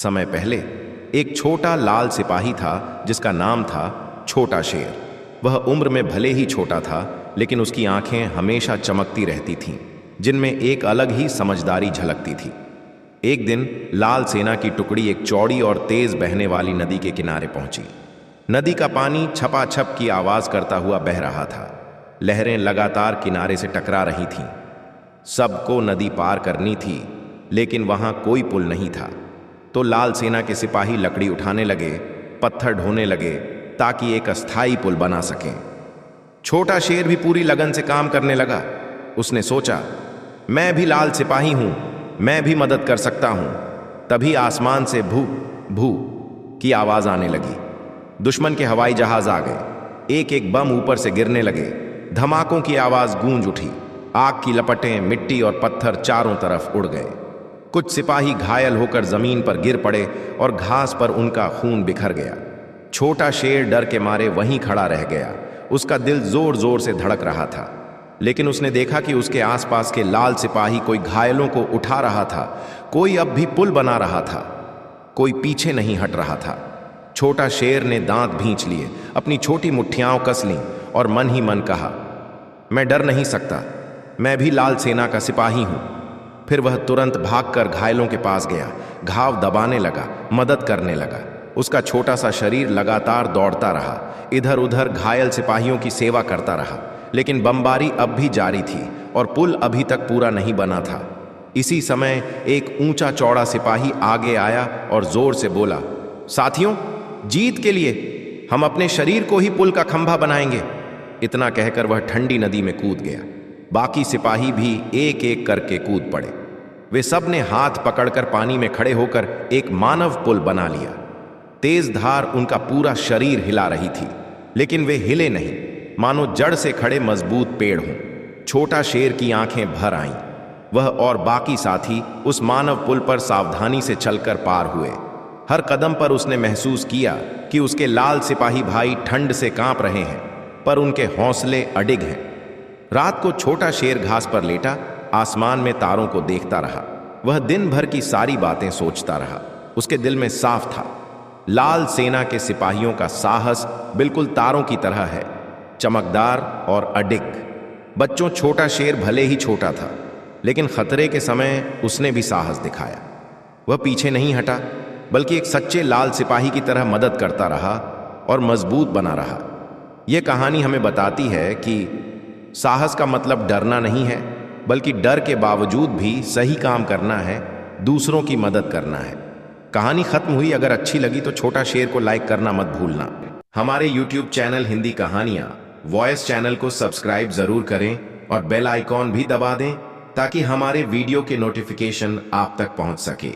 समय पहले एक छोटा लाल सिपाही था जिसका नाम था छोटा शेर। वह उम्र में भले ही छोटा था, लेकिन उसकी आंखें हमेशा चमकती रहती थीं, जिनमें एक अलग ही समझदारी झलकती थी। एक दिन लाल सेना की टुकड़ी एक चौड़ी और तेज बहने वाली नदी के किनारे पहुंची। नदी का पानी छपाछप की आवाज करता हुआ बह रहा था। लहरें लगातार किनारे से टकरा रही थीं। सबको नदी पार करनी थी, लेकिन वहां कोई पुल नहीं था। तो लाल सेना के सिपाही लकड़ी उठाने लगे, पत्थर ढोने लगे ताकि एक अस्थाई पुल बना सकें। छोटा शेर भी पूरी लगन से काम करने लगा। उसने सोचा, मैं भी लाल सिपाही हूं, मैं भी मदद कर सकता हूं। तभी आसमान से भू भू की आवाज आने लगी। दुश्मन के हवाई जहाज आ गए। एक एक बम ऊपर से गिरने लगे। धमाकों की आवाज गूंज उठी। आग की लपटें, मिट्टी और पत्थर चारों तरफ उड़ गए। कुछ सिपाही घायल होकर जमीन पर गिर पड़े और घास पर उनका खून बिखर गया। छोटा शेर डर के मारे वहीं खड़ा रह गया। उसका दिल जोर जोर से धड़क रहा था, लेकिन उसने देखा कि उसके आसपास के लाल सिपाही कोई घायलों को उठा रहा था, कोई अब भी पुल बना रहा था, कोई पीछे नहीं हट रहा था। छोटा शेर ने दांत भींच लिए, अपनी छोटी मुट्ठियां कस लीं और मन ही मन कहा, मैं डर नहीं सकता, मैं भी लाल सेना का सिपाही हूं। फिर वह तुरंत भागकर घायलों के पास गया, घाव दबाने लगा, मदद करने लगा। उसका छोटा सा शरीर लगातार दौड़ता रहा, इधर उधर घायल सिपाहियों की सेवा करता रहा। लेकिन बमबारी अब भी जारी थी और पुल अभी तक पूरा नहीं बना था। इसी समय एक ऊंचा चौड़ा सिपाही आगे आया और जोर से बोला, साथियों, जीत के लिए हम अपने शरीर को ही पुल का खंभा बनाएंगे। इतना कहकर वह ठंडी नदी में कूद गया। बाकी सिपाही भी एक एक करके कूद पड़े। वे सब ने हाथ पकड़कर पानी में खड़े होकर एक मानव पुल बना लिया। तेज धार उनका पूरा शरीर हिला रही थी, लेकिन वे हिले नहीं, मानो जड़ से खड़े मजबूत पेड़ हों। छोटा शेर की आंखें भर आईं। वह और बाकी साथी उस मानव पुल पर सावधानी से चलकर पार हुए। हर कदम पर उसने महसूस किया कि उसके लाल सिपाही भाई ठंड से कांप रहे हैं, पर उनके हौसले अडिग हैं। रात को छोटा शेर घास पर लेटा आसमान में तारों को देखता रहा। वह दिन भर की सारी बातें सोचता रहा। उसके दिल में साफ था, लाल सेना के सिपाहियों का साहस बिल्कुल तारों की तरह है, चमकदार और अडिग। बच्चों, छोटा शेर भले ही छोटा था, लेकिन खतरे के समय उसने भी साहस दिखाया। वह पीछे नहीं हटा, बल्कि एक सच्चे लाल सिपाही की तरह मदद करता रहा और मजबूत बना रहा। यह कहानी हमें बताती है कि साहस का मतलब डरना नहीं है, बल्कि डर के बावजूद भी सही काम करना है, दूसरों की मदद करना है। कहानी खत्म हुई। अगर अच्छी लगी तो छोटा शेर को लाइक करना मत भूलना। हमारे YouTube चैनल हिंदी कहानियां वॉइस चैनल को सब्सक्राइब जरूर करें और बेल आइकॉन भी दबा दें, ताकि हमारे वीडियो के नोटिफिकेशन आप तक पहुंच सके।